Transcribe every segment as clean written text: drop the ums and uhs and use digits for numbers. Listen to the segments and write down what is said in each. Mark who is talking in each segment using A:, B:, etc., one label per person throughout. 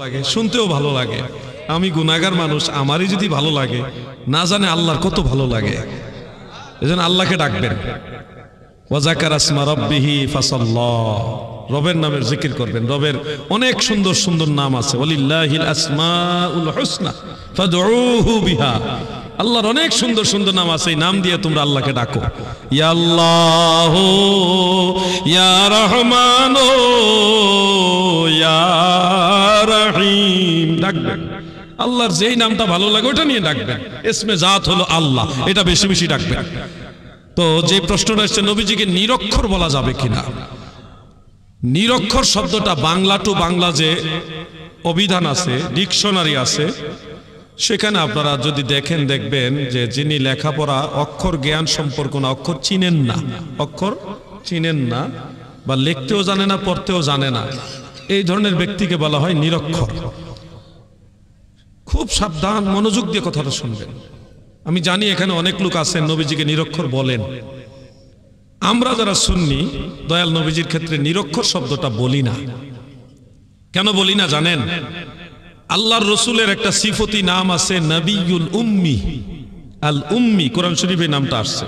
A: লাগে, শুনতেও ভালো লাগে। আমি গুনাহগার মানুষ, আমারই যদি ভালো লাগে, না জানে আল্লাহর কত ভালো লাগে। এজন্য আল্লাহকে ডাকবেন, ওয়া যাকারা ইসমা রাব্বিহি ফাসাল্লাহ, রবের নামের জিকির করবেন। রবের অনেক সুন্দর সুন্দর নাম আছে, ওয়ালিল্লাহিল আসমাউল হুসনা ফাদউহু বিহা। আল্লাহর অনেক সুন্দর সুন্দর নাম আছে, এই নাম দিয়ে তোমরা আল্লাহকে ডাকো। ইয়া আল্লাহ, ইয়া রহমান, ইয়া রহিম ডাকবেন। আল্লাহর যেই নামটা ভালো লাগে ওটা নিয়ে ডাকবেন। ইসমে জাত হলো আল্লাহ, এটা বেশি বেশি ডাকবেন। তো যে প্রশ্নটা এসেছে, নবীজিকে নিরক্ষর বলা যাবে কিনা? নিরক্ষর শব্দটা বাংলা টু বাংলা যে অভিধান আছে, ডিকশনারি আছে, সেখানে আপনারা যদি দেখেন, দেখবেন যে যিনি লেখাপড়া অক্ষর জ্ঞান সম্পর্ক না, অক্ষর চিনেন না, অক্ষর চিনেন না বা লিখতেও জানে না, পড়তেও জানে না, এই ধরনের ব্যক্তিকে বলা হয় নিরক্ষর। খুব সাবধান, মনোযোগ দিয়ে কথাটা শুনবেন। আমি জানি এখানে অনেক লোক আছেন নবীজিকে নিরক্ষর বলেন। আমরা যারা সুন্নি, দয়াল নবীজির ক্ষেত্রে নিরক্ষর শব্দটা বলি না। কেন বলি না জানেন? আল্লাহর রসুলের একটা সিফতি নাম আছে, নবিয়ুল উম্মি। আল উম্মি, কোরআন শরীফে নামটা আসছে।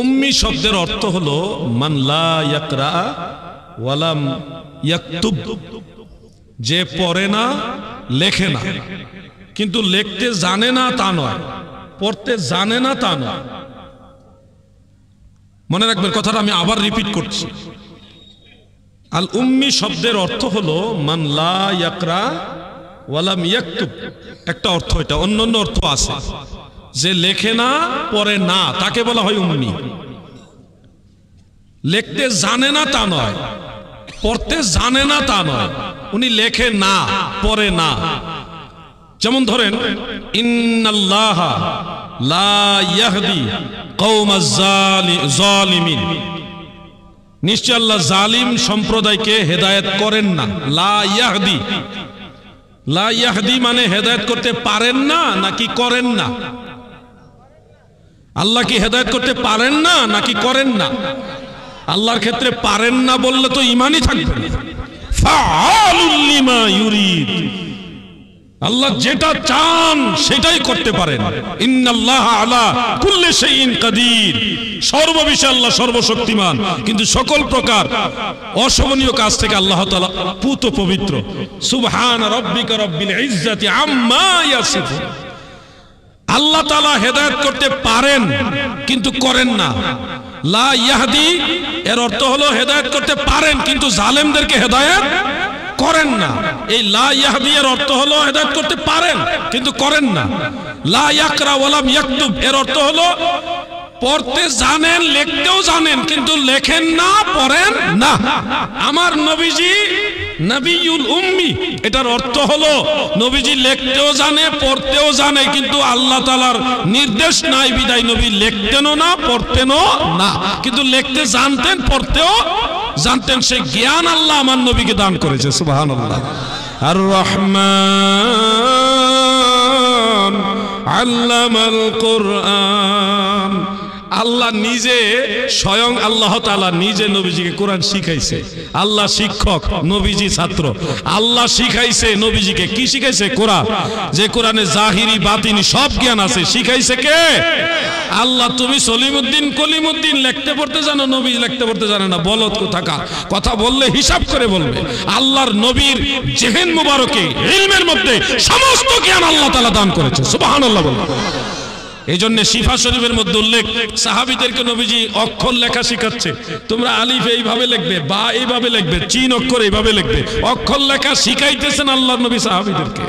A: উম্মি শব্দের অর্থ হলো মান লা ইয়াকরা ওয়ালাম ইয়াকতুব, যে পড়ে না, লেখে না। কিন্তু লিখতে জানে না তা নয়, পড়তে জানে না তা নয়। মনে রাখবেন কথাটা, আমি আবার রিপিট করছি। আল উম্মি শব্দের অর্থ হলো মান লা ইয়াকরা ওয়ালাম ইয়াকতুব, একটা অর্থ এটা, অন্যান্য অর্থ আছে। যে লেখে না, পড়ে না, তাকে বলা হয় উম্মি। লিখতে জানে না তা নয়, পড়তে জানে না তা নয়, উনি লেখে না, পড়ে না। যেমন ধরেন, ইন্নাল্লাহা লা ইয়াহদি কওমাজ জালিমিন, নিশ্চয় আল্লাহ জালিম সম্প্রদায়কে হেদায়েত করেন না। লা ইয়াহদি, লা ইয়াহদি মানে হেদায়েত করতে পারেন না নাকি করেন না? আল্লাহ কি হেদায়েত করতে পারেন না নাকি করেন না? আল্লাহর ক্ষেত্রে পারেন না বললে তো ঈমানই থাকবে না। ফাআলুল লিমা ইউরিদ, আল্লাহ যেটা চান সেটাই করতে পারেন। ইন্নাল্লাহা আলা কুল্লি শাইইন কাদির, সর্ববিষয়ে আল্লাহ সর্বশক্তিমান, কিন্তু সকল প্রকার অশোভনীয় কাজ থেকে আল্লাহ তাআলা পুত পবিত্র। সুবহান রাব্বিকা রাব্বিল ইজ্জাতি আম্মা ইয়াসিফুন। আল্লাহ তাআলা হেদায়েত করতে পারেন কিন্তু করেন না। লা ইয়াহদি এর অর্থ হলো হেদায়েত করতে পারেন কিন্তু জালেমদেরকে হেদায়েত করেন না। এই লা ইয়াহদি এর অর্থ হলো হেদায়েত করতে পারেন কিন্তু করেন না। লা ইয়াকরা ওয়ালাম ইয়াকতুব এর অর্থ হলো পড়তে জানেন, লিখতেও জানেন, কিন্তু লেখেন না, পড়েন না। আমার নবীজি নবিয়ুল উম্মি, এটার অর্থ হলো নবীজি লিখতেও জানে, পড়তেও জানে, কিন্তু আল্লাহ তাআলার নির্দেশ নাই বিদায় নবী লিখতেনও না, পড়তেনও না, কিন্তু লিখতে জানতেন, পড়তেও জানতেন। সেই জ্ঞান আল্লাহ আমার নবীকে দান করেছে। সুবহানাল্লাহ। আর রহমান আল্লামাল কুরআন, আল্লাহ নিজে, স্বয়ং আল্লাহ তাআলা নিজে নবীজিকে কোরআন শিখাইছে। আল্লাহ শিক্ষক, নবীজি ছাত্র। আল্লাহ শিখাইছে নবীজিকে, কি শিখাইছে? কোরআন। যে কোরআনে জাহিরি বাতিনি সব জ্ঞান আছে, শিখাইছে কে? আল্লাহ। তুমি সলিমউদ্দিন কলিমউদ্দিন লিখতে পড়তে জানো, নবী লিখতে পড়তে জানে না, বলদ কোথাকার। কথা বললে হিসাব করে বলবে। আল্লাহর নবীর জেহেন মুবারকে, ইলমের মধ্যে সমস্ত জ্ঞান আল্লাহ তাআলা দান করেছে। সুবহানাল্লাহ বলুন। এই জন্য শিফা শরীফের মধ্যে উল্লেখ, সাহাবীদেরকে নবীজি অক্ষর লেখা শিখাচ্ছে। তোমরা আলিফ এইভাবে লিখবে, বা এইভাবে লিখবে, চিন অক্ষর এইভাবে লিখবে, অক্ষর লেখা শিখাইতেছেন আল্লাহর নবী সাহাবীদেরকে।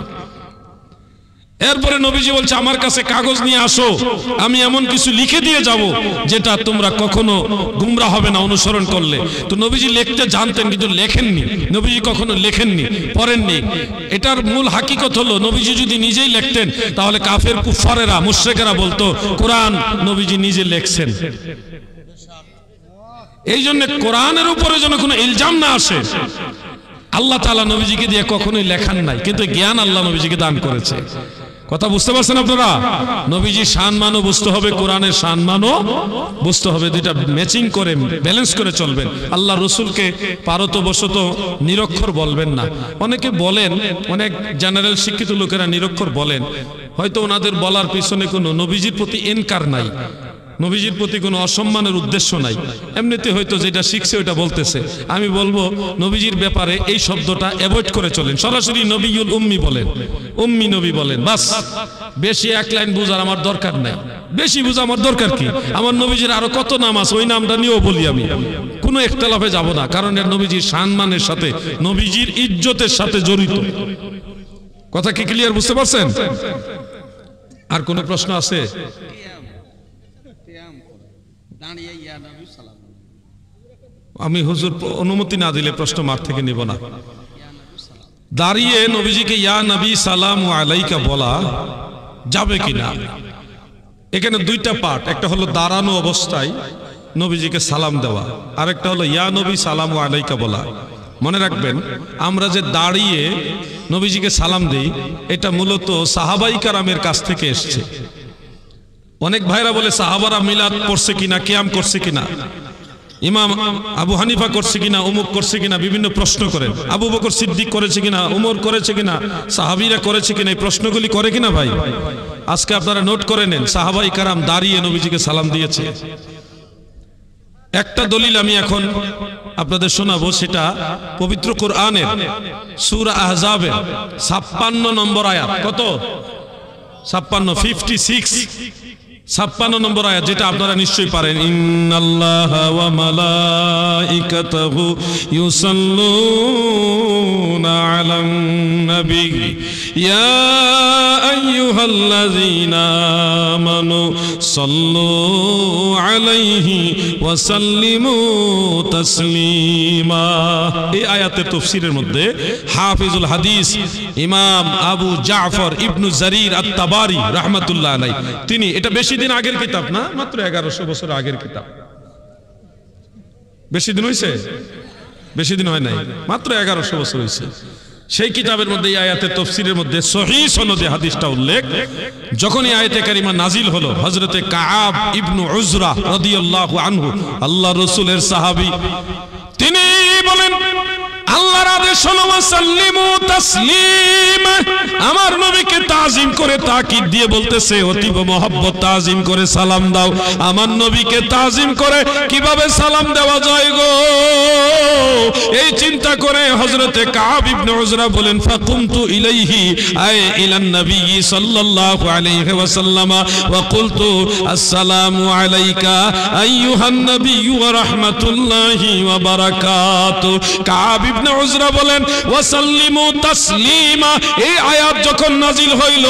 A: এরপরে নবীজি বলছে, আমার কাছে কাগজ নিয়ে আসো, আমি এমন কিছু লিখে দিয়ে যাব যেটা তোমরা কখনো গুমরা হবে না অনুসরণ করলে। তো নবীজি লিখতে জানতেন কিন্তু লেখেননি, নবীজি কখনো লেখেননি, পড়েননি। এটার মূল হাকিকত হলো, নবীজি যদি নিজেই লিখতেন তাহলে কাফের কুফারেরা, মুশরিকেরা বলতো কোরআন নবীজি নিজে লিখছেন। এই জন্য কোরআনের উপরে যেন কোনো ইলজাম না আসে। আল্লাহ তাআলা নবীজিকে দিয়ে কখনোই লেখান নাই, কিন্তু জ্ঞান আল্লাহ নবীজিকে দান করেছে। কথা বুঝতে পারছেন আপনারা? নবীজি সম্মানও বুঝতে হবে, কোরআনের সম্মানও বুঝতে হবে, দুইটা ম্যাচিং করে ব্যালেন্স করে চলবেন। আল্লাহ রসুলকে পারতবশত নিরক্ষর বলবেন না। অনেকে বলেন, অনেক জেনারেল শিক্ষিত লোকেরা নিরক্ষর বলেন, হয়তো ওনাদের বলার পিছনে কোনো নবীজির প্রতি এনকার নাই, নবীজির প্রতি কোনো অসম্মানের উদ্দেশ্য নাই, এমনিতে হয়তো যেটা শিখছে ওইটা বলতেছে। আমি বলবো নবীজির ব্যাপারে এই শব্দটা অ্যাভয়েড করে চলেন, সরাসরি নবিউল উম্মি বলেন, উম্মি নবী বলেন, বাস। বেশি এক লাইন বুঝার আমার দরকার নাই, বেশি বুঝা আমার দরকার কি? আমার নবীজির আরো কত নাম আছে, ওই নামটা নিয়েও বলি আমি, কোনো একতলাফে যাব না, কারণ এর নবীজির সম্মানের সাথে, নবীজির ইজ্জতের সাথে জড়িত। কথা কি ক্লিয়ার বুঝতে পারছেন? আর কোনো প্রশ্ন আছে? আমি হুজুর অনুমতি না দিলে প্রশ্ন মাঠ থেকে নিব না। দাঁড়িয়ে নবীজিকে ইয়া নবী সালামু আলাইকা বলা যাবে কিনা, এখানে দুইটা পার্ট, একটা হলো দাঁড়ানো অবস্থায় নবীজিকে সালাম দেওয়া, আর একটা হলো ইয়া নবী সালামু আলাইকা বলা। মনে রাখবেন, আমরা যে দাঁড়িয়ে নবীজিকে সালাম দেই, এটা মূলত সাহাবাই কারামের কাছ থেকে এসছে। অনেক ভাইরা বলে সাহাবারা মিলাদ পড়ছে কিনা, কিয়াম করছে কিনা, ইমাম আবু হানিফা করছে কিনা, উমুক করছে কিনা, বিভিন্ন প্রশ্ন করেন। আবু বকর সিদ্দিক করেছে কিনা, উমর করেছে কিনা, সাহাবীরা করেছে কিনা, এই প্রশ্নগুলি করে কিনা ভাই? আজকে আপনারা নোট করে নেন, সাহাবাই কারাম দাঁড়িয়ে নবীজিকে সালাম দিয়েছে। একটা দলিল আমি এখন আপনাদের শোনাবো, সেটা পবিত্র কোরআনের সূরা আহজাবের 56 নম্বর আয়াত। কত? 56 নম্বর আয়াত, যেটা আপনারা নিশ্চয়ই পারেন। ইন্নাল্লাহা ওয়া মালাইকাতাহু ইউসাল্লুনা আলান নবী ইয়া আইয়ুহাল্লাযীনা আমানু সাল্লু আলাইহি ওয়া সাল্লিমু তাসলিমা। এই আয়াতের তাফসীরের মধ্যে হাফিজুল হাদিস ইমাম আবু জাফর ইবনু জারির আত-তাবারি রাহমাতুল্লাহ আলাইহি, তিনি, এটা বেশি দিন আগের কিতাব না, মাত্র 1100 বছর আগের কিতাব। বেশি দিন হয়েছে? বেশি দিন হয় নাই, মাত্র 1100 বছর হয়েছে। সেই কিতাবের মধ্যে এই আয়াতের তাফসীরের মধ্যে সহিহ সনদে হাদিসটা উল্লেখ। যখন এই আয়াতে কারিমা নাজিল হলো, হযরতে কাআব ইবনু উজরা রাদিয়াল্লাহু আনহু, আল্লাহর রাসূলের সাহাবী, তিনি বলেন, আল্লাহর আদেশ হলো ওয়াসাল্লিমু তাসলিমা, আমার নবীকে তাজিম করে তাকিদ দিয়ে বলতেছে, অতীব মহব্বত তাজিম করে সালাম দাও। আমার নবীকে তাজিম করে কিভাবে সালাম দেওয়া যায় গো, এই চিন্তা করে হযরতে কাব ইবনে উজরা বলেন, ফাকুমতু ইলাইহি আই ইলান নবী সাল্লাল্লাহু আলাইহি ওয়াসাল্লাম ওয়া কুলতু আসসালামু আলাইকা আইয়ুহান নবী ওয়া রাহমাতুল্লাহি ওয়া বারাকাতুহু। কাব ইবনে উজরা বলেন, ওয়াসাল্লিমু তাসলিমা, এই আয়াত যখন নাজিল হইল,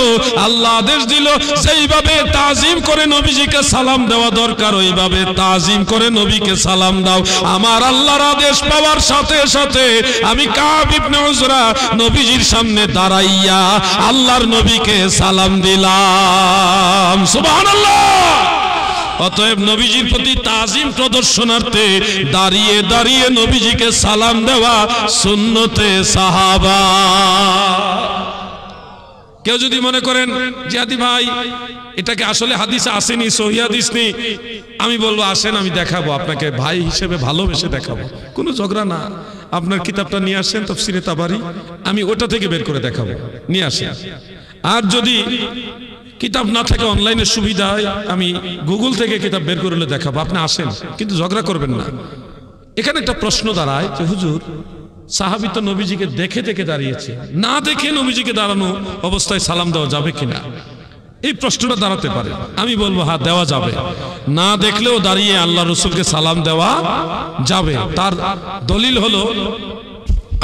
A: আল্লাহ আদেশ দিল যেইভাবে তাজিম করে নবীজিকে সালাম দেওয়া দরকার, ওইভাবে তাজিম করে নবীকে সালাম দাও। আমার আল্লাহর আদেশ পাওয়ার সাথে সাথে আমি কাব ইবনে উজরা নবীজির সামনে দাঁড়াইয়া আল্লাহর নবীকে সালাম দিলাম। সুবহানাল্লাহ। অতএব নবীজির প্রতি তাজিম প্রদর্শনার্থে দাঁড়িয়ে দাঁড়িয়ে নবীজিকে সালাম দেওয়া সুন্নতে সাহাবা। কেউ যদি মনে করেন জিয়াদি ভাই এটাকে আসলে হাদিসে আসেনি, সহিহ হাদিস নেই, আমি বলবো আসেন, আমি দেখাবো আপনাকে, ভাই হিসেবে ভালোবেসে দেখাবো, কোনো ঝগড়া না। আপনার কিতাবটা নিয়ে আসেন তাফসীরে তাবারি, আমি ওটা থেকে বের করে দেখাবো, নিয়ে আসেন। আর যদি কিতাব না থাকে, অনলাইনে সুবিধা হয়, আমি গুগল থেকে কিতাব বের করে দেখাবো, আপনি আসেন, কিন্তু ঝগড়া করবেন না। এখানে একটা প্রশ্ন দাঁড়ায় যে হুজুর, সাহাবী তো নবীজিকে দেখে দেখে দাঁড়িয়েছে, না দেখে নবীজিকে দাঁড়ানো অবস্থায় সালাম দেওয়া যাবে কিনা, এই প্রশ্নটা দাঁড়াতে পারে। আমি বলবো হ্যাঁ, দেওয়া যাবে, না দেখলেও দাঁড়িয়ে আল্লাহ রসুলকে সালাম দেওয়া যাবে। তার দলিল হলো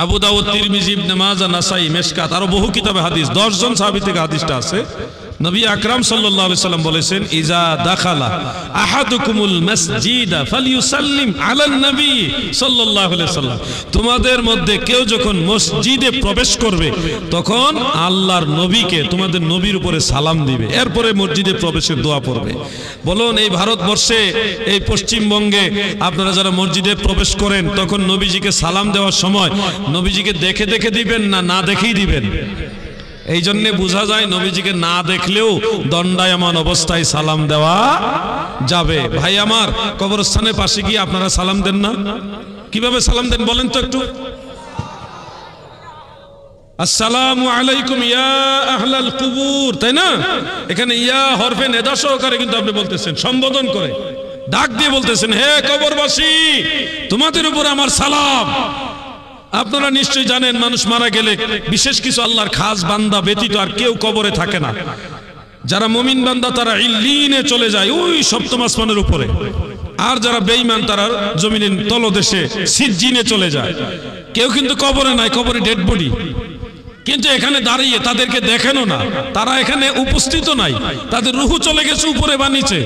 A: আবু দাউদ, তিরমিজি, ইবনে মাজাহ, নাসাই, মিশকাত, আরো বহু কিতাবে হাদিস, 10 জন সাহাবী থেকে হাদিসটা আছে। নবী আকরাম সাল্লাল্লাহু আলাইহি সাল্লাম বলেছেন, ইজা দাখালা আহাদুকুমুল মাসজিদা ফালিয়ুসাল্লিম আলান নবী সাল্লাল্লাহু আলাইহি সাল্লাম, তোমাদের মধ্যে কেউ যখন মসজিদে প্রবেশ করবে তখন আল্লাহর নবীকে, তোমাদের নবীর উপরে সালাম দিবে, এরপরে মসজিদে প্রবেশের দোয়া পড়বে। বলুন, এই ভারতবর্ষে, এই পশ্চিমবঙ্গে আপনারা যারা মসজিদে প্রবেশ করেন, তখন নবীজিকে সালাম দেওয়ার সময় নবীজিকে দেখে দেখে দিবেন না, না দেখেই দিবেন? এই জন্য বোঝা যায় নবীজিকে না দেখলেও দণ্ডায়মান অবস্থায় সালাম দেওয়া যাবে। ভাই আমার, কবরস্থানের পাশে গিয়ে আপনারা সালাম দেন না? কিভাবে সালাম দেন বলেন তো একটু? আসসালামু আলাইকুম ইয়া আহলাল কুবুর, তাই না? এখানে ইয়া হরফে নেদা সহকারে কিন্তু আপনি বলতেছেন, সম্বোধন করে ডাক দিয়ে বলতেছেন, হে কবরবাসী, তোমাদের উপর আমার সালাম। আপনারা নিশ্চয়ই জানেন, মানুষ মারা গেলে বিশেষ কিছু আল্লাহর খাস বান্দা ব্যতীত আর কেউ কবরে থাকে না। যারা মুমিন বান্দা তারা ইল্লিনে চলে যায়, ওই সপ্তম আসমানের উপরে। আর যারা বেঈমান তারা জমিনের তলদেশে সিজ্জিনে চলে যায়। কেউ কিন্তু কবরে নাই, কবরে ডেড বডি। কিন্তু এখানে দাঁড়িয়ে তাদেরকে দেখেনও না, তারা এখানে উপস্থিত নাই, তাদের রুহু চলে গেছে উপরে বা নিচে,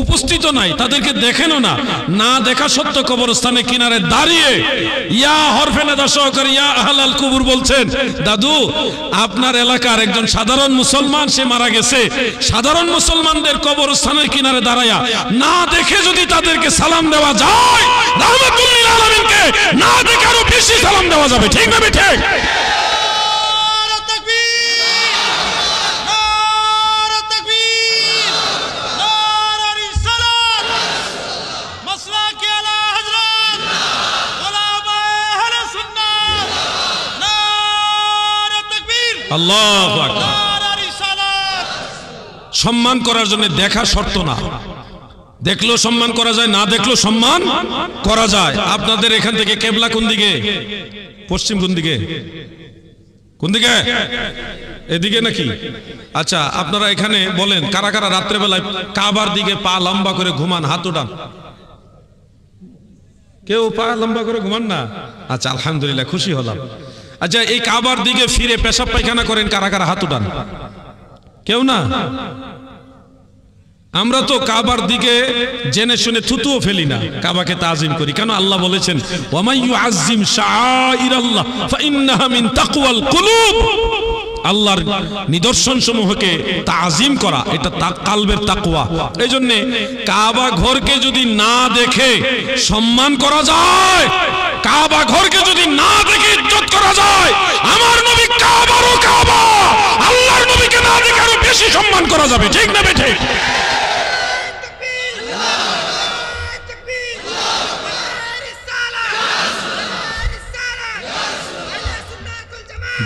A: উপস্থিত নাই, তাদেরকে দেখেনও না। না দেখা সত্ত্বেও কবরস্থানে কিনারে দাঁড়িয়ে ইয়া হরফে নেদা সহকারে ইয়া আহলাল কুবুর বলছেন, দাদু আপনার এলাকার একজন সাধারণ মুসলমান সে মারা গেছে, সাধারণ মুসলমানদের কবরস্থানের কিনারে দাঁড়ায়া না দেখে যদি তাদেরকে সালাম দেওয়া যায়, রাহমাতুল লিল আলামিনকে না দেখে আরো বেশি সালাম দেওয়া যাবে। ঠিক না ঠিক? আল্লাহু আকবার। সম্মান করার জন্য দেখা শর্ত না, দেখলেও সম্মান করা যায়, না দেখলেও সম্মান করা যায়। আপনাদের এখান থেকে কেবলা কোন দিকে? পশ্চিম কোন দিকে? কোন দিকে? এদিকে নাকি? আচ্ছা, আপনারা এখানে বলেন কারা কারা রাত্রেবেলায় কাবার দিকে পা লম্বা করে ঘুমান? হাত উঠান। কেউ পা লম্বা করে ঘুমান না? আচ্ছা, আলহামদুলিল্লাহ, খুশি হলাম। আচ্ছা, এই কাবার দিকে ফিরে পেশাব পায়খানা করেন কারা কারা? হাত উঠান। কেউ না? আমরা তো কাবার দিকে জেনে শুনে থুতুও ফেলি না, কাবাকে তাজিম করি। কেন? আল্লাহ বলেছেন, ওয়া মান ইউআজ্জিম শাআইরাল্লাহ ফাইন্নাহা মিন তাকওয়াল কুলুব। আল্লাহর নিদর্শন সমূহকে তাজিম করা এটা কালবের তাকওয়া। এই জন্য কাবা ঘরকে যদি না দেখে সম্মান করা যায়, কাবা ঘরকে যদি না দেখে ইজ্জত করা যায়, আমার নবী কাবারও কাবা, আল্লাহর নবীকে না দেখে আরো বেশি সম্মান করা যাবে। ঠিক না ঠিক?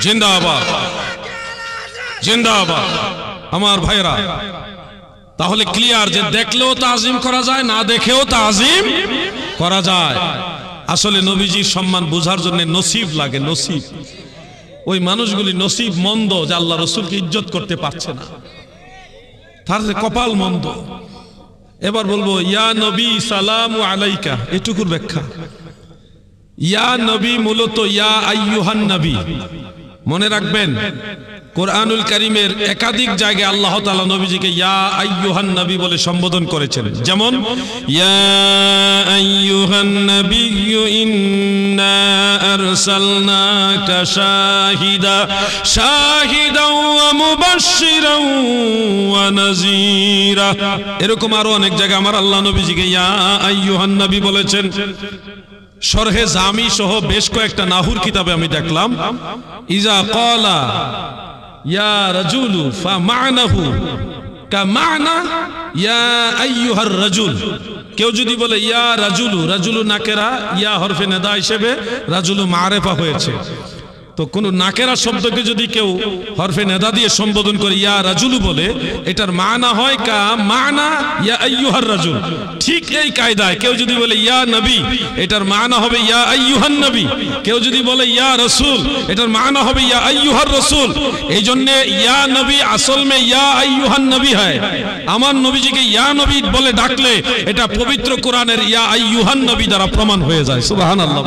A: জিন্দাবাদ, জিন্দাবাদ আমার ভাইরা। তাহলে ক্লিয়ার যে দেখলেও তাজিম করা যায়, না দেখেও তাজিম করা যায়। আসলে নবীজির সম্মান বোঝার জন্য নসিব লাগে, নসিব। ওই মানুষগুলি নসিব মন্দ যে আল্লাহ রসুলকে ইজ্জত করতে পারছে না, তার কপাল মন্দ। এবার বলবো ইয়া নবী সালামু আলাইকা, এটুকুর ব্যাখ্যা। ইয়া নবী মূলত ইয়া আইয়ুহান নবী। মনে রাখবেন, কোরআনুল কারীমের একাধিক জায়গায় আল্লাহ তাআলা নবীজিকে ইয়া আইয়ুহান নবী বলে সম্বোধন করেছেন। যেমন ইয়া আইয়ুহান নবিয়্যু ইন্না আরসালনাকা শাহিদাও ওয়া মুবাশশিরাও ওয়া নাযীরা। এরকম আরো অনেক জায়গায় আমার আল্লাহ নবীজিকে ইয়া আইয়ুহান নবী বলেছেন। শরহে জামি সহ বেশ কয়েকটা নাহুর কিতাবে আমি দেখলাম, ইজা ক্বালা ইয়া রাজুলু ফামানাহু কামানা ইয়া আইয়ুহার রাজুল। কেউ যদি বলে ইয়া রাজুলু, রাজুলু নাকেরা, ইয়া হরফে নেদা হিসেবে রাজুলু মারেফা হয়েছে। তো কোন নাকেরা শব্দকে যদি কেউ হরফে নেদা দিয়ে সম্বোধন করে ইয়া রাজুলু বলে, এটার মানা হয় কা মানা ইয়া আইয়ুহার রাজুল। ঠিক এই কায়দায় কেউ যদি বলে ইয়া নবী, এটার মানা হবে ইয়া আইয়ুহান নবী। কেউ যদি বলে ইয়া রাসূল, এটার মানা হবে ইয়া আইয়ুহার রাসূল। এই জন্য ইয়া নবী আসল মে ইয়া আইয়ুহান নবী হয়। আমার নবীজিকে ইয়া নবী বলে ডাকলে এটা পবিত্র কোরআনের ইয়া আইয়ুহান নবী দ্বারা প্রমাণ হয়ে যায়। সুবহানাল্লাহ।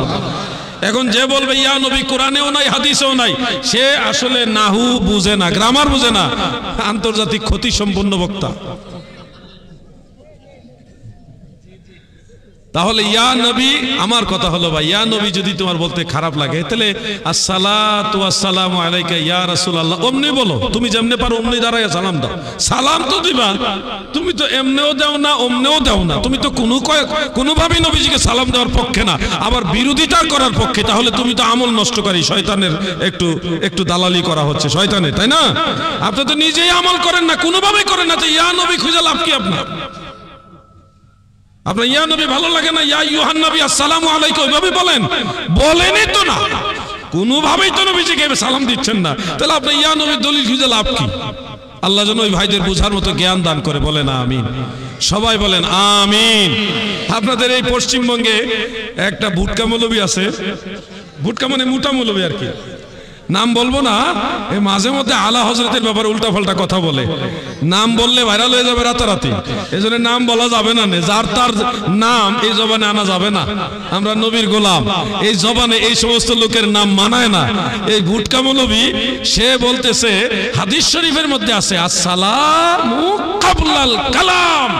A: এখন যে বলবে ইয়া নবী কোরআনেও নাই হাদিসেও নাই, সে আসলে নাহু বুঝে না, গ্রামার বুঝে না, আন্তর্জাতিক ক্ষতি সম্পন্ন বক্তা। তাহলে ইয়া নবী, আমার কথা হলো ভাই, ইয়া নবী যদি তোমার বলতে খারাপ লাগে তাহলে আসসালাতু ওয়াসসালামু আলাইকা ইয়া রাসূলুল্লাহ অমনি বলো। তুমি যেমনে পারো অমনি দাঁড়ায় সালাম দাও। সালাম তো দিবা, তুমি তো এমনেও দাও না অমনেও দাও না, তুমি তো কোনোভাবেই নবীজিকে সালাম দেওয়ার পক্ষে না, আবার বিরোধিতা করার পক্ষে। তাহলে তুমি তো আমল নষ্টকারী, শয়তানের একটু দালালি করা হচ্ছে শয়তানের, তাই না? আপনি তো নিজেই আমল করেন না, কোনোভাবেই করেন না, তো ইয়া নবী খুঁজে লাভ কি আপনার? আপনার ইয়া নবী ভালো লাগে না, ইয়া ইউহান নবী আসসালামু আলাইকুম ওইভাবে বলেনই তো না, কোনোভাবেই তো নবীজিকে সালাম দিচ্ছেন না, তাহলে আপনি ইয়া নবীর দলিল খুঁজে লাভ কি? আল্লাহ যেন ওই ভাইদের বোঝার মতো জ্ঞান দান করে, বলেন আমিন। সবাই বলেন আমিন। আপনাদের এই পশ্চিমবঙ্গে একটা ভুটকা মৌলবী আছে, ভুটকা মানে মোটা মৌলবী আর কি, নাম বলবো না, এই মাঝে মধ্যে আলা হযরতের ব্যাপারে উল্টা পাল্টা কথা বলে, নাম বললে ভাইরাল হয়ে যাবে রাতারাতি, এই জন্য নাম বলা যাবে না, যার তার নাম এই জবানে আনা যাবে না। আমরা নবীর গোলাম, এই জবানে এই সমস্ত লোকের নাম মানায় না। এই ভুটকা মৌলবী সে বলতেছে হাদিস শরীফের মধ্যে আছে আসসালামু ক্বাবলাল কালাম,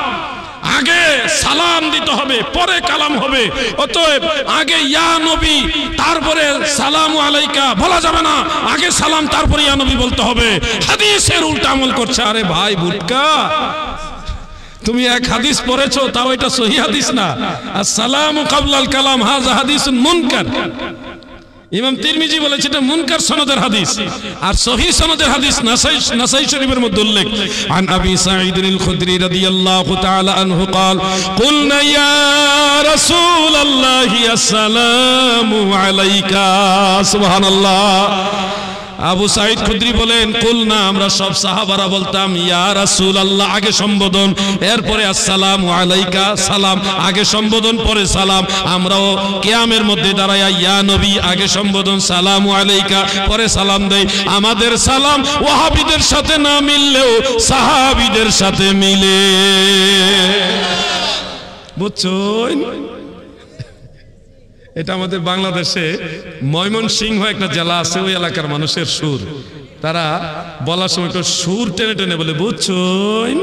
A: আগে সালাম দিতে হবে পরে কালাম হবে, অতএব আগে ইয়া নবী তারপরে সালামু আলাইকা বলা যাবে না, আগে সালাম তারপরে ইয়া নবী বলতে হবে। হাদিসের উল্টা আমল করছে। আরে ভাই ভুটকা, তুমি এক হাদিস পড়েছো, তাও এটা সহিহ হাদিস না। আসসালামু ক্বাবলাল কালাম হাযা হাদিসুন মুনকার। ইমাম তিরমিজি বলেছে এটা মুনকার সনদের হাদিস, আর সহিহ সনদের হাদিস নাসাই শরীফের মধ্যে উল্লেখ। আন আবি সাঈদ আল খুদরি রাদিয়াল্লাহু তাআলা আনহু قال قلنا يا رسول الله السلام عليك সুবহানাল্লাহ। আবু সাঈদ খুদরি বলেন কুলনা, আমরা সব সাহাবারা বলতাম ইয়া রাসূলুল্লাহ আগে সম্বোধন, এরপরে আসসালামু আলাইকা সালাম, আগে সম্বোধন পরে সালাম। আমরাও কিয়ামের মধ্যে দাঁড়ায়া ইয়া নবী আগে সম্বোধন সালামু আলাইকা পরে সালাম দেই। আমাদের সালাম ওয়াহাবীদের সাথে না মিললেও সাহাবীদের সাথে মিলে, বুঝছেন? এটা আমাদের বাংলাদেশে ময়মনসিংহ একটা জেলা আছে, ওই এলাকার মানুষের সুর, তারা বলার সময় একটু সুর টেনে টেনে বলে, বুঝছেন?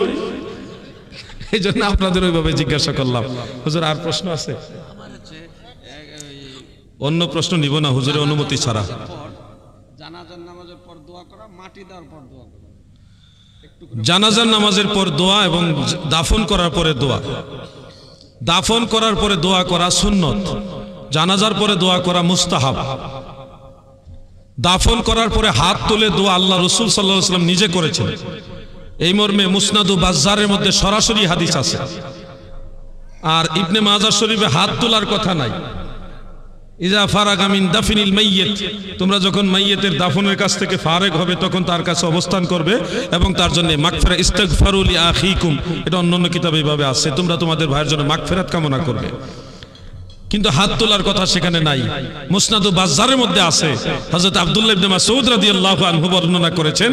A: এই জন্য আপনাদের ওইভাবে জিজ্ঞাসা করলাম। হুজুর আর প্রশ্ন আছে? অন্য প্রশ্ন নিব না হুজুরের অনুমতি ছাড়া।
B: জানাজার নামাজের পর দোয়া করা, মাটি দেওয়ার পর দোয়া করা।
A: জানাজার নামাজের পর দোয়া এবং দাফন করার পরে দোয়া। দাফন করার পরে দোয়া করা সুন্নত, জানাজার পরে দোয়া করা মুস্তাহাব। দাফন করার পরে হাত তুলে দোয়া আল্লাহ রাসূল সাল্লাল্লাহু আলাইহি ওয়াসাল্লাম নিজে করেছেন, এই মর্মে মুসনাদু বাজ্জারের মধ্যে সরাসরি হাদিস আছে। আর ইবনে মাজাহ শরীফে হাত তোলার কথা নাই। ইজা ফারাগা মিন দাফিনিল মাইয়িত, তোমরা যখন মাইয়িতের দাফনের কাছ থেকে ফারেগ হবে তখন তার কাছে অবস্থান করবে এবং তার জন্য মাগফিরাত ইস্তিগফারু লি আখিকুম, এটা অন্যান্য কিতাবে এইভাবে আছে, তোমরা তোমাদের ভাইয়ের জন্য মাগফিরাত কামনা করবে। কিন্তু হাত তোলার কথা সেখানে নাই। মুসনাদু বাজ্জারের মধ্যে আছে, হযরত আব্দুল্লাহ ইবনে মাসউদ রাদিয়াল্লাহু আনহু বর্ণনা করেছেন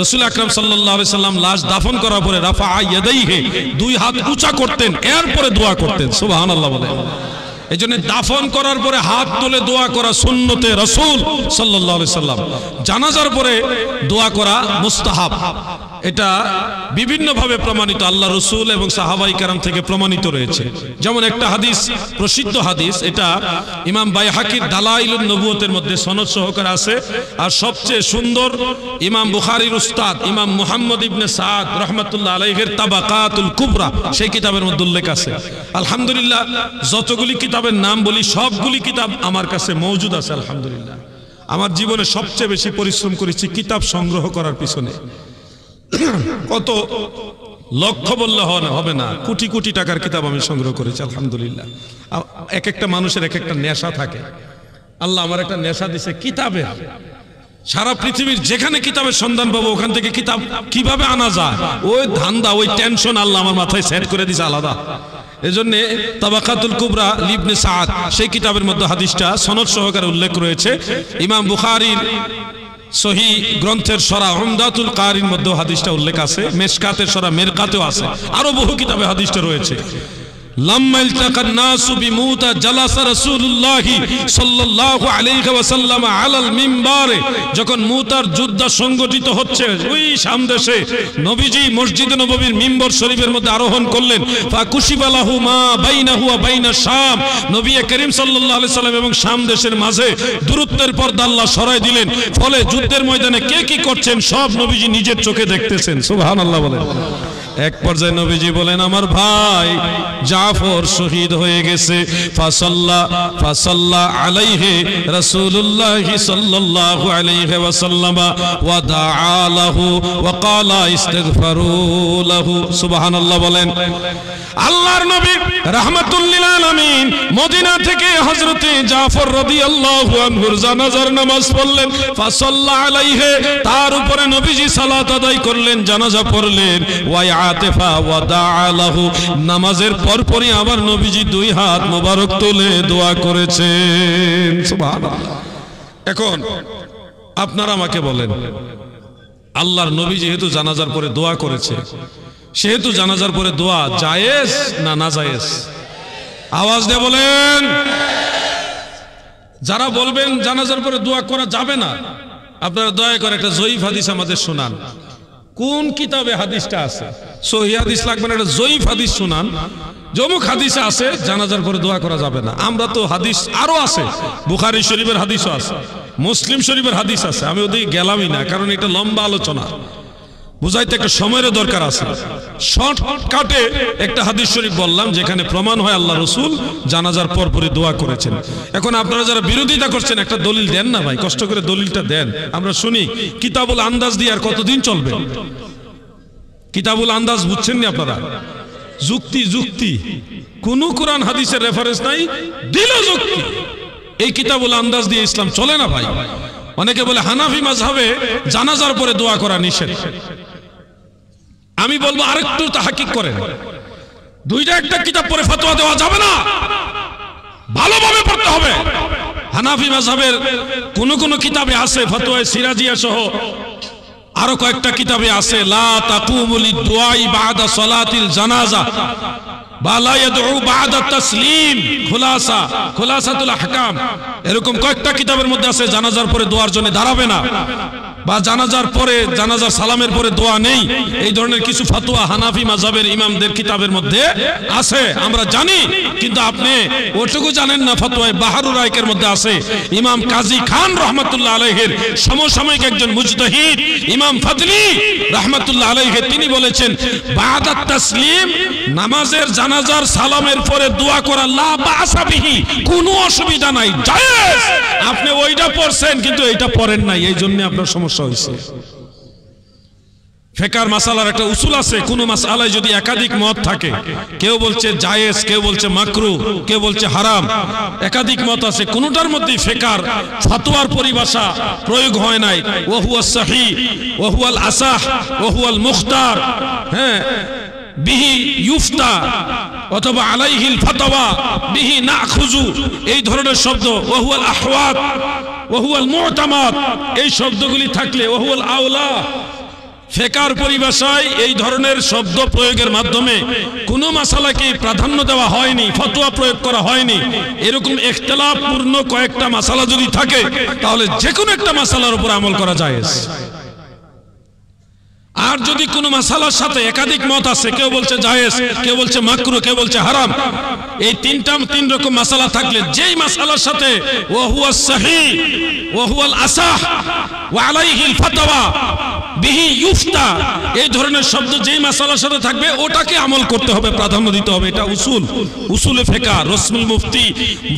A: রাসূল আকরাম সাল্লাল্লাহু আলাইহি সাল্লাম লাশ দাফন করার পরে রাফা ইয়াদাইহি, দুই হাত উঁচা করতেন, এরপরে দোয়া করতেন। সুবহানাল্লাহ বলে। এজন্য দাফন করার পরে হাত তুলে দোয়া করা সুন্নতে রাসূল সাল্লাল্লাহু আলাইহি সাল্লাম। জানাজার পরে দোয়া করা মুস্তাহাব, এটা বিভিন্নভাবে প্রমাণিত, আল্লাহ রাসূল এবং সাহাবায়ে কেরাম থেকে প্রমাণিত রয়েছে। যেমন একটা হাদিস, প্রসিদ্ধ হাদিস, এটা ইমাম বাইহাকির দালাইলুন নবুয়তের মধ্যে সনদ সহকারে আছে। আর সবচেয়ে সুন্দর ইমাম বুখারীর উস্তাদ ইমাম মুহাম্মদ ইবনে সাদ রাহমাতুল্লাহ আলাইহির তাবাকাতুল কুবরা, সেই কিতাবের মধ্যে উল্লেখ আছে। আলহামদুলিল্লাহ যতগুলি কিতাবের নাম বলি সবগুলি কিতাব আমার কাছে মওজুদ আছে। আলহামদুলিল্লাহ আমার জীবনে সবচেয়ে বেশি পরিশ্রম করেছি কিতাব সংগ্রহ করার পিছনে। কত লক্ষ বললে হবে না, কোটি কোটি টাকার কিতাব আমি সংগ্রহ করেছি। আলহামদুলিল্লাহ এক একটা মানুষের এক একটা নেশা থাকে, আল্লাহ আমার একটা নেশা দিছে কিতাবের। সারা পৃথিবীর যেখানে কিতাবের সন্ধান পাবো ওখান থেকে কিতাব কিভাবে আনা যায়, ওই ধান্দা, ওই টেনশন আল্লাহ আমার মাথায় সেট করে দিছে আলাদা। এজন্য তাবাকাতুল কুবরা ইবনে সাদ, সেই কিতাবের মধ্যে হাদিসটা সনদ সহকারে উল্লেখ রয়েছে। ইমাম বুখারীর সহি গ্রন্থের সরা উমদাতুল কারির মধ্যে হাদিসটা উল্লেখ আছে, মেশকাতের সরা মেরকাতেও আছে, আরো বহু কিতাবে হাদিসটা রয়েছে। লাম্মা ইলতাকান নাসু বিমুতা জালাসা রাসূলুল্লাহ সাল্লাল্লাহু আলাইহি ওয়াসাল্লাম আলাল মিম্বারে, যখন মুতার যুদ্ধ সংগঠিত হচ্ছে ওই সামদেশে নবীজি মসজিদে নববীর মিম্বর শরীফের মধ্যে আরোহণ করলেন। ফাকুশিবা লাহু মা বাইনাহু ওয়া বাইনা শাম, নবী করিম সাল্লাল্লাহু আলাইহি সাল্লাম এবং শাম দেশের মাঝে দূরত্বের পর্দা আল্লাহ সরাই দিলেন। ফলে যুদ্ধের ময়দানে কে কি করছেন সব নবীজি নিজের চোখে দেখতেছেন। সুবহানাল্লাহ বলেন। এক পর্যায়ে নবীজি বলেন, আমার ভাই জাফর শহীদ হয়ে গেছে। ফাসাল্লা আলাইহি রাসূলুল্লাহ সাল্লাল্লাহু আলাইহি ওয়াসাল্লাম ওয়া দাআ লাহু ওয়া ক্বালা ইস্তিগফারু লাহু। সুবহানাল্লাহ বলেন। আল্লাহর নবী রাহমাতুল লিল আলামিন মদিনা থেকে হযরতে জাফর রাদিয়াল্লাহু আনহুর জানাজার নামাজ পড়লেন। ফাসাল্লা আলাইহি, তার উপরে নবীজি সালাত আদায় করলেন, জানাজা পড়লেন। ওয়া আতিফা ওয়া দাআ লাহু, নামাজের পরপরই আবার নবীজি দুই হাত মোবারক তুলে দোয়া করেছেন। সুবহানাল্লাহ। এখন আপনারা আমাকে বলেন, আল্লাহর নবী যেহেতু জানাজার পরে দোয়া করেছে, সেহেতু জানাজার পরে দোয়া জায়েজ না নাজায়েজ? আওয়াজ দিয়ে বলেন। যারা বলবেন জানাজার পরে দোয়া করা যাবে না, আপনারা দয়া করে একটা জয়ীফ হাদিস আমাদের শোনান। কোন কিতাবে হাদিসটা আছে? সহিহ হাদিস লাগবে না, একটা জয়ীফ হাদিস শোনান। যমুক হাদিসে আছে জানাজার পরে দোয়া করা যাবে না। আমরা তো হাদিস আরো আছে, বুখারী শরীফের হাদিসও আছে, মুসলিম শরীফের হাদিস আছে। আমি ওদিকে গেলামই না, কারণ এটা লম্বা আলোচনা, বুঝাইতে একটা সময়ের দরকার আছে। শর্টকাটে একটা হাদিস শরীফ বললাম যেখানে প্রমাণ হয় আল্লাহ রাসূল জানাজার পরপরই দোয়া করেছেন। এখন আপনারা যারা বিরোধিতা করছেন একটা দলিল দেন না ভাই, কষ্ট করে দলিলটা দেন, আমরা শুনি। কিতাবুল আন্দাজ দিয়ে আর কতদিন চলবে? কিতাবুল আন্দাজ বুঝছেন না আপনারা? যুক্তি যুক্তি, কোন কোরআন হাদিসের রেফারেন্স নাই, দিল যুক্তি। এই কিতাবুল আন্দাজ দিয়ে ইসলাম চলে না ভাই। অনেকে বলে হানাফি মাযহাবে জানাজার পরে দোয়া করা নিষেধ। আমি বলবো আরেকটু তাহকিক করেন, দুইটা একটা কিতাব পড়ে ফতোয়া দেওয়া যাবে না, ভালোভাবে পড়তে হবে। হানাফি মাযহাবের কোন কোন কিতাবে আছে, ফতোয়ায়ে সিরাজিয়া সহ আরো কয়েকটা কিতাবে আছে, লা তাকুমু লিদ-দুআই বা'দা সালাতিল জানাজা বা লা ইয়াদউ বা'দা তাসলিম, খুলাসাতুল আহকাম, এরকম কয়েকটা কিতাবের মধ্যে আছে জানাজার পরে দোয়ার জন্য দাঁড়াবে না, বা জানাজার পরে জানাজার সালামের পরে দোয়া নেই। এই ধরনের কিছু ফতোয়া হানাফি মাযহাবের ইমামদের কিতাবের মধ্যে আছে, আমরা জানি। কিন্তু আপনি ওটুকু জানেন না, ফতোয়ায়ে বাহরুর রায়কের মধ্যে আছে। ইমাম কাজী খান রাহমাতুল্লাহ আলাইহির সমসাময়িক একজন মুজতাহিদ ইমাম ফাদলি রাহমাতুল্লাহ আলাইহি, তিনি বলেছেন বা'দা তাসলিম, নামাজের জানাজার সালামের পরে দোয়া করা লা বা'সা বিহি, কোনো অসুবিধা নাই, জায়েজ। আপনি ওইটা পড়ছেন কিন্তু এইটা পড়েন নাই, এই জন্য আপনার সমস্যা হয়েছে। ফিকহের মাসালার একটা উসুল আছে, কোন মাসআলায় যদি একাধিক মত থাকে, কেউ বলছে জায়েজ, কেউ বলছে মাকরুহ, কেউ বলছে হারাম, একাধিক মত আছে, কোনটার মধ্যে ফিকহের ফতোয়ার পরিভাষা প্রয়োগ হয় নাই। ওয়া হুয়া সহিহ ওয়া হুয়াল আসাহ ওয়া হুয়াল মুখতার, হ্যাঁ, বিহি ইউফতা অথবা আলাইহিল ফাতওয়া বিহি নাখুযু, এই ধরনের শব্দ, ওয়া হুয়াল আহওয়াত ওয়া হুয়াল মু'তামাদ, এই শব্দগুলি থাকলে ওয়া হুয়াল আওলা, ফিকহের পরিভাষায় এই ধরনের শব্দ প্রয়োগের মাধ্যমে কোনো মাসালাকে প্রাধান্য দেওয়া হয়নি, ফতোয়া প্রয়োগ করা হয়নি। এরকম ইখতিলাফপূর্ণ কয়েকটা মাসালা যদি থাকে, তাহলে যে কোনো একটা মাসালার উপর আমল করা জায়েজ। আর যদি কোনো মাসালার সাথে একাধিক মত আছে, কেউ বলছে জায়েজ, কেউ বলছে মাকরুহ, কেউ বলছে হারাম, এই তিন রকম মাসালা থাকলে যেই মাসালার সাথে ওয়া হুয়াস সহিহ ওয়া হুয়াল আসাহ ওয়া আলাইহিল ফাতওয়া বিহি ইউফতা, এই ধরনের শব্দ যেই মাসালার সাথে থাকবে ওটাকে আমল করতে হবে, প্রাধান্য দিতে হবে। এটা উসুলে ফিকহ, রসমুল মুফতি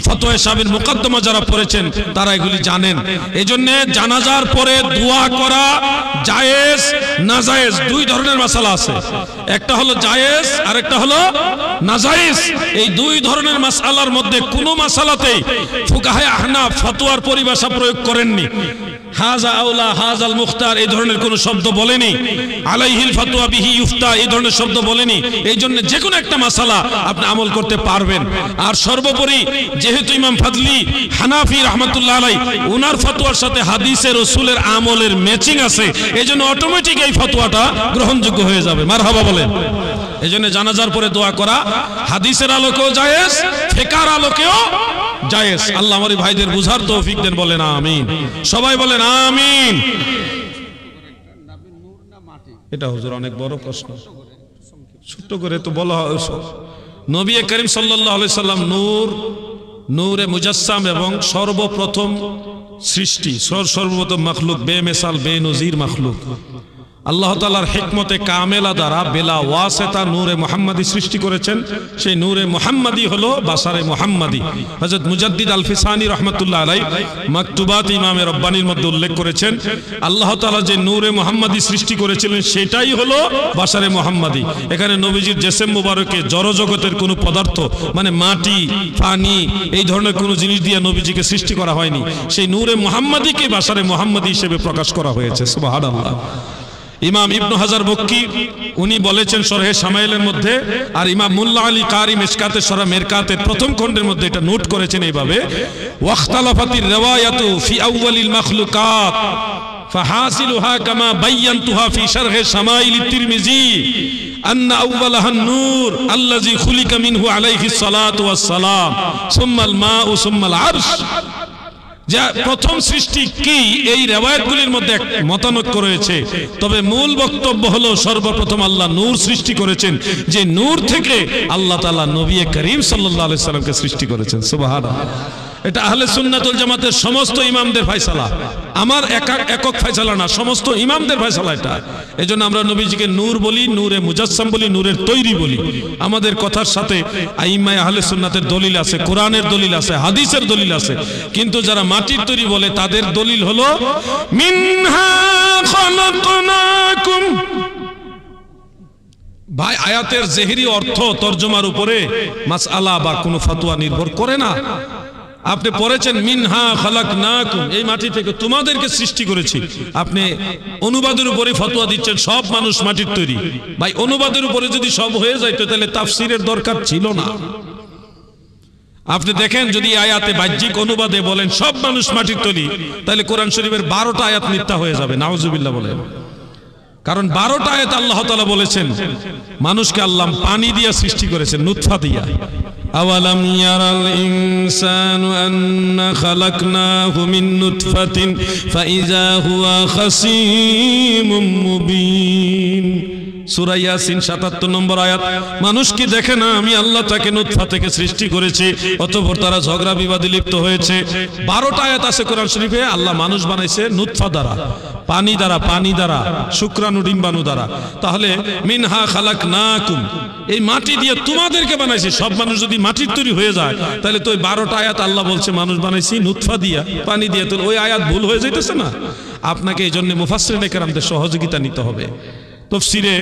A: ফতোয়া সাহেবের মুকদ্দমা যারা পড়েছেন তারা এগুলি জানেন। এজন্য জানাজার পরে দোয়া করা জায়েজ নাজায়েজ, দুই ধরনের মাসালা আছে, একটা হলো জায়েজ আর একটা হলো নাজায়েজ। এই দুই ধরনের মাসআলার মধ্যে কোনো মাসালাতেই ফুকাহায়ে আহনাফ ফতোয়ার পরিভাষা প্রয়োগ করেননি। হাজা আউলা, হাজাল মুখতার, এই ধরনের কোনো শব্দ বলেনি। আলাইহিল ফাতওয়া বিহি ইউফতা, এই ধরনের শব্দ বলেনি। এই জন্য যে কোনো একটা মাসালা আপনি আমল করতে পারবেন। আর সর্বোপরি যেহেতু ইমাম ফাদলি হানাফি রাহমাতুল্লাহ আলাইহি, ওনার ফতোয়ার সাথে হাদিসে রাসূলের আমলের ম্যাচিং আছে, এই জন্য অটোমেটিক এই ফতোয়াটা গ্রহণযোগ্য হয়ে যাবে। মারহাবা বলেন। এজন্য জানাজার পরে দোয়া করা হাদিসের আলোকেও জায়েজ, ফিকহের আলোকেও জায়েজ। আল্লাহ আমার ভাইদের বুঝার তৌফিক দেন, বলেন আমিন। সবাই বলেন আমিন।
B: নাবির নূর না মাটি?
A: এটা হুজুর অনেক বড় প্রশ্ন, ছোট্ট করে তো বলা হয়। নবী করিম সাল্লাল্লাহু আলাইহি সাল্লাম নূর, নূরে মুজাসসাম এবং সর্বপ্রথম সৃষ্টি, সর্বপ্রথম মাখলুক, বেমিসাল বেনজির মাখলুক। আল্লাহ তাআলার হিকমতে কামেলা দ্বারা বেলা ওয়াসিতা নূরে মুহাম্মাদি সৃষ্টি করেছেন। সেই নূরে মুহাম্মাদি হলো বাসারে মুহাম্মাদি। হযরত মুজাদ্দিদ আল ফিসানি রাহমাতুল্লাহ আলাইহি মাকতুবাত ইমামে রব্বানির মধ্যে উল্লেখ করেছেন, আল্লাহ তাআলা যে নূরে মুহাম্মাদি সৃষ্টি করেছিলেন সেটাই হলো বাসারে মুহাম্মাদি। এখানে নবীজির জিসম মুবারকে জড়জগতের কোনো পদার্থ মানে মাটি, পানি এই ধরনের কোনো জিনিস দিয়ে নবীজিকে সৃষ্টি করা হয়নি। সেই নূরে মুহাম্মাদিকে বাসারে মুহাম্মাদি হিসেবে প্রকাশ করা হয়েছে। সুবহানাল্লাহ। ইমাম ইবনে হাজার বক্কি উনি বলেছেন শরহে শামাইলের মধ্যে, আর ইমাম মুল্লা আলী কারি মিশকাতে শরহ মেরকাতের প্রথম খণ্ডের মধ্যে এটা নোট করেছেন এইভাবে, ওয়াখতালাফাতির রিওয়ায়াতু ফি আউয়ালিল মাখলুকাত ফাহাসিলুহা কামা বায়ানতুহা ফি শরহে শামাইল তিরমিজি আন্না আউওয়ালাহান নূর আল্লাযী খুলিকা মিনহু আলাইহিস সালাতু ওয়াস সালাম সুম্মাল মাউ সুম্মাল আরশ। যা প্রথম সৃষ্টি কি এই রিওয়ায়াতগুলির মধ্যে মতানৈক্য রয়েছে, তবে মূল বক্তব্য হলো সর্বপ্রথম আল্লাহ নূর সৃষ্টি করেছেন, যে নূর থেকে আল্লাহ তাআলা নবী করিম সাল্লাল্লাহু আলাইহি সাল্লামকে সৃষ্টি করেছেন। সুবহানাল্লাহ। এটা আহলে সুন্নাত ওয়াল জামাতের সমস্ত ইমামদের ফয়সালা, আমার একক ফয়সালা না, সমস্ত ইমামদের ফয়সালা এটা। এজন্য আমরা নবীজিকে নূর বলি, নূরে মুজাসসাম বলি, নূরের তৈরি বলি। আমাদের কথার সাথে আইম্মায়ে আহলে সুন্নাতের দলিল আছে, কোরআনের দলিল আছে, হাদিসের দলিল আছে। কিন্তু যারা মাটির তৈরি বলে তাদের দলিল হলো মিনহা খালাকনাকুম। ভাই আয়াতের জেহেরি অর্থ তরজমার উপরে মাসআলা বা কোনো ফতোয়া নির্ভর করে না। আপনি পড়েছেন মিনহা খালাকনাকুম, এই মাটি থেকে তোমাদেরকে সৃষ্টি করেছি, আপনি অনুবাদের উপরে ফতোয়া দিচ্ছেন সব মানুষ মাটির তৈরি। ভাই অনুবাদের উপরে যদি সব হয়ে যায় তাহলে তাফসীরের দরকার ছিল না। আপনি দেখেন যদি আয়াতে বাহ্যিক অনুবাদে বলেন সব মানুষ মাটির তৈরি, তাহলে কোরআন শরীফের 12টা আয়াত মিথ্যা হয়ে যাবে, নাউজুবিল্লাহ বলেন। কারণ 12টা আয়াত আল্লাহ তাআলা বলেছেন মানুষকে আল্লাহ পানি দিয়ে সৃষ্টি করেছেন, নুতফা দিয়া। আওয়ালাম ইয়ারাল ইনসানু আন্না খালাকনাহু মিন নুতফাতিন ফাইযা হুয়া খাসীমুম মুবিন। সূরা ইয়াসিন 77 নম্বর আয়াত। মানুষ কি দেখে না আমি আল্লাহ তাকে নুতফা থেকে সৃষ্টি করেছি, অতঃপর তারা ঝগড়া বিবাদে লিপ্ত হয়েছে। 12টা আয়াত আছে কোরআন শরীফে, আল্লাহ মানুষ বানাইছে নুতফা দ্বারা, পানি দ্বারা, পানি দ্বারা, শুক্রাণু ডিম্বাণু দ্বারা। তাহলে মিনহা খালাকনাকুম, এই মাটি দিয়ে তোমাদেরকে বানাইছি। সব মানুষ যদি মাটির তৈরি হয়ে যায় তাহলে তো ওই 12টা আয়াত আল্লাহ বলছে মানুষ বানাইছি নুতফা দিয়া, পানি দিয়া, তো ওই আয়াত ভুল হয়ে যাইতেছে না? আপনাকে এই জন্য মুফাসসিরিনে কেরামদের সহযোগিতা নিতে হবে। তফসিরে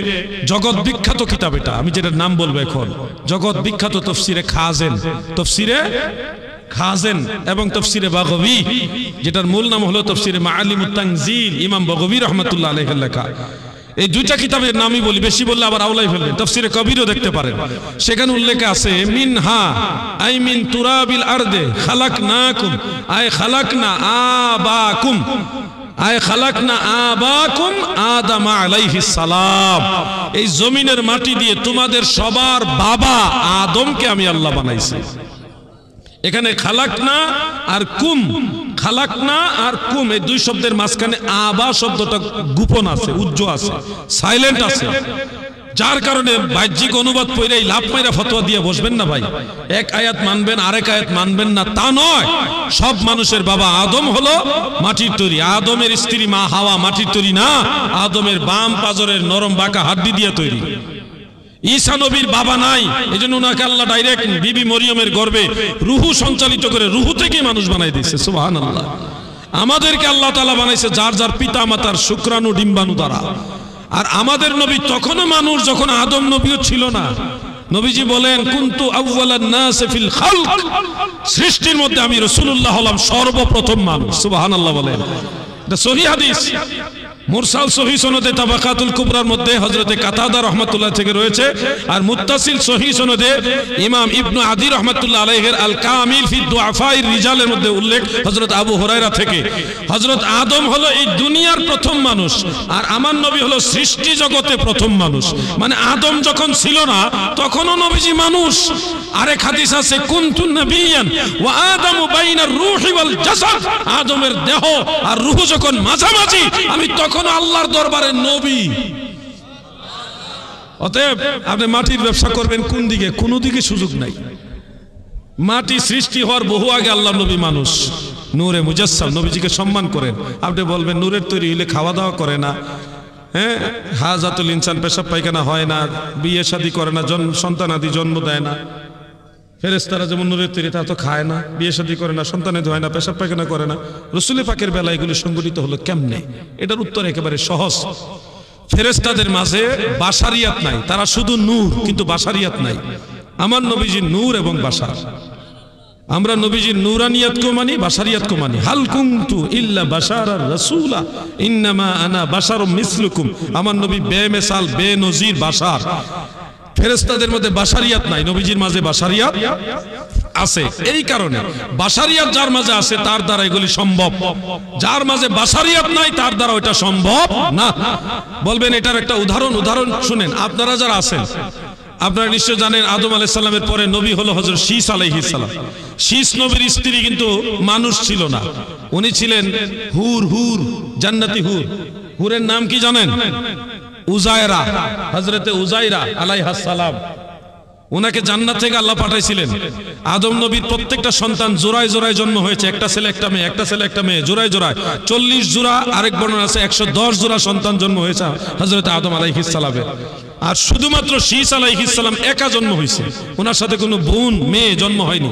A: জগৎ বিখ্যাত কিতাব এটা, আমি যেটার নাম বলবো এখন, জগৎ বিখ্যাত তফসিরে খাজেন, তফসিরে খাজেন এবং তফসিরে বাগবী, যেটার মূল নাম হলো তফসিরে মাআলিমুত তানজিল, ইমাম বাগবী রাহমাতুল্লাহ আলাইহির লেখা। এই দুইটা কিতাবের নামই বলি, বেশি বললে আবার আওলাই ফেলবেন। তফসিরে কবিরও দেখতে পারেন, সেখানে উল্লেখ আছে মিনহা আই মিন তুরাবিল আরদে খালাকনাকুম আই খালাকনা আবাকুম আয় খালাকনা আবাকুম আদম আলাইহিস সালাম। এই জমিনের মাটি দিয়ে তোমাদের সবার বাবা আদমকে আমি আল্লাহ বানাইছি। এখানে খালাকনা আর কুম, খালাকনা আর কুম এই দুই শব্দের মাঝখানে আবা শব্দটা গোপন আছে, উজ্জ্ব আছে, সাইলেন্ট আছে। যার কারণে বাহ্যিক অনুবাদ পড়েই লাভ মাইরা ফতোয়া দিয়ে বসবেন না ভাই। এক আয়াত মানবেন আরেক আয়াত মানবেন না, তা নয়। সব মানুষের বাবা আদম হলো মাটির তৈরি, আদমের স্ত্রী মা হাওয়া মাটির তৈরি না, আদমের বাম পাজরের নরম বাঁকা হাড্ডি দিয়ে তৈরি। ঈসা নবীর বাবা নাই, এজন্য ওনাকে আল্লাহ ডাইরেক্ট বিবি মরিয়মের গর্ভে রুহু সঞ্চালিত করে রুহু থেকে মানুষ বানাই দিয়েছে। সুবহানাল্লাহ। আমাদেরকে আল্লাহ তাআলা বানাইছে যার যার পিতা মাতার শুক্রাণু ডিম্বাণু দ্বারা। আর আমাদের নবী তখনও মানুষ যখন আদম নবীও ছিল না। নবীজি বলেন কুনতু আউওয়ালান নাস ফিল খালক, সৃষ্টির মধ্যে আমি রাসূলুল্লাহ হলাম সর্বপ্রথম মানুষ। সুবহানাল্লাহ বলেন, এটা সহিহ হাদিস। মুরসাল সহিহ সনদে তাবাকাতুল কুবরার মধ্যে হযরতে কাতাদা রাহমাতুল্লাহ থেকে রয়েছে, আর মুত্তাসিল সহিহ সনদে ইমাম ইবনু আদি রাহমাতুল্লাহ আলাইহির আল কামিল ফি দুআফাইর রিজালের মধ্যে উল্লেখ হযরত আবু হুরায়রা থেকে। হযরত আদম হলো এই দুনিয়ার প্রথম মানুষ, আর আমার নবী হলো সৃষ্টি জগতে প্রথম মানুষ। মানে আদম যখন ছিল না তখনও নবীজি মানুষ। আরেক হাদিস আছে কুনতু নবিয়ান ওয়া আদামু বাইনার রূহি ওয়াল জাসাদ, আদমের দেহ আর রূহ যখন মাঝামাঝি আমি তখন আল্লাহর দরবারে নবী। অতএব আপনি মাটির ব্যবসা করবেন কোন দিকে? কোনো দিকে সুযোগ নাই। মাটি সৃষ্টি হওয়ার বহু আগে আল্লাহ নবী মানুষ, নূরে মুজাসসাম, নবীজিকে সম্মান করেন। আপনি বলবেন নূরের তৈরি হলে খাওয়া দাওয়া করে না, হ্যাঁ, হাজাতুল ইনসান, পেশাব পায়খানা হয় না, বিয়ে শাদী করে না, সন্তান আদি জন্ম দেয় না। ফেরেশতারা যেমন নূরের তৈরি, তা তো খায় না, বিয়ে শাদী করে না, সন্তানের হয় না, পেশাব পায়খানা করে না। রাসূল পাকের বেলা এগুলি সংগঠিত হলো কেমনে? এটার উত্তর একেবারে সহজ। ফেরেশতাদের মাঝে বাশারিয়াত নাই, তারা শুধু নূর কিন্তু বাশারিয়াত নাই। আমার নবীজি নূর এবং বাশার। আমরা নবীজির নূরানিয়াতকেও মানি, বাশারিয়াতকেও মানি। হাল কুনতু ইল্লা বাশারার রাসূলা ইন্নামা আনা বাশারুম মিসলুকুম। আমার নবী বেমিসাল বেনজির বাশার। ফেরেশতাদের মধ্যে বাশারিয়াত নাই, নবীজির মাঝে বাশারিয়াত আছে। এই কারণে বাশারিয়াত যার মাঝে আছে তার দ্বারা এগুলি সম্ভব, যার মাঝে বাশারিয়াত নাই তার দ্বারা ওটা সম্ভব না। বলবেন এটার একটা উদাহরণ শুনেন। আপনারা যারা আছেন আপনারা নিশ্চয় জানেন আদম আলাইহিস সালামের পরে নবী হলো হযরত শীস আলাইহিস সালাম। শীস নবীর স্ত্রী কিন্তু মানুষ ছিল না, উনি ছিলেন হুর, জান্নাতি হুর। হুরের নাম কি জানেন? উজায়রা, হযরতে উজায়রা আলাইহিস সালাম। ওনাকে জান্নাত থেকে আল্লাহ পাঠাইছিলেন। আদম নবীর প্রত্যেকটা সন্তান জোড়ায় জোড়ায় জন্ম হয়েছে, একটা ছেলে একটা মেয়ে, একটা ছেলে একটা মেয়ে, জোড়ায় জোড়ায় 40 জোড়া, আরেক বর্ণনা আছে 110 জোড়া সন্তান জন্ম হয়েছে হযরত আদম আলাইহিস সালামের। আর শুধুমাত্র শীস আলাইহিস সালাম একা জন্ম হয়েছে, ওনার সাথে কোনো বোন মেয়ে জন্ম হয়নি।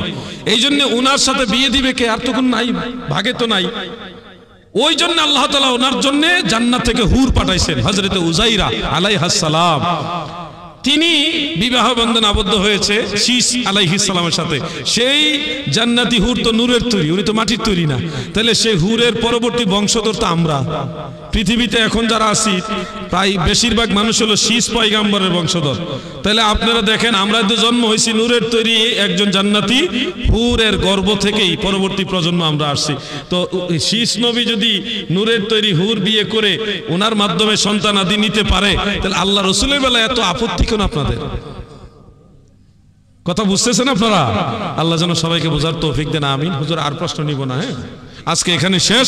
A: এই জন্য ওনার সাথে বিয়ে দিবে কে? আর তো কোনো নাই, ভাগে তো নাই। ওই জন্য আল্লাহ তাআলা ওনার জন্য জান্নাত থেকে হুর পাঠাইছেন, হযরতে উজাইরা আলাইহিস সালাম। তিনি বিবাহ বন্ধনে আবদ্ধ হয়েছে শীস আলাইহিস সালামের সাথে। সেই জান্নাতি হুর তো নূরের তৈরি, উনি তো মাটির তৈরি না। তাহলে সেই হুরের পরবর্তী বংশধর তো আমরা। পৃথিবীতে এখন যারা আছি প্রায় বেশিরভাগ মানুষ হলো শীস পয়গাম্বরের বংশধর। তাহলে আপনারা দেখেন, আমরা তো জন্ম হয়েছি নূরের তৈরি একজন জান্নাতি হুরের গর্ভ থেকেই পরবর্তী প্রজন্ম আমরা আসছি। তো শীস নবী যদি নূরের তৈরি হুর বিয়ে করে ওনার মাধ্যমে সন্তান আদি নিতে পারে, তাহলে আল্লাহ রাসূলের বেলায় এত আপত্তি কেন আপনাদের? কথা বুঝতেছেন আপনারা? আল্লাহ যেন সবাইকে বোঝার তৌফিক দেন, আমিন। হুজুর আর প্রশ্ন নিব না, হ্যাঁ, আজকে এখানে শেষ।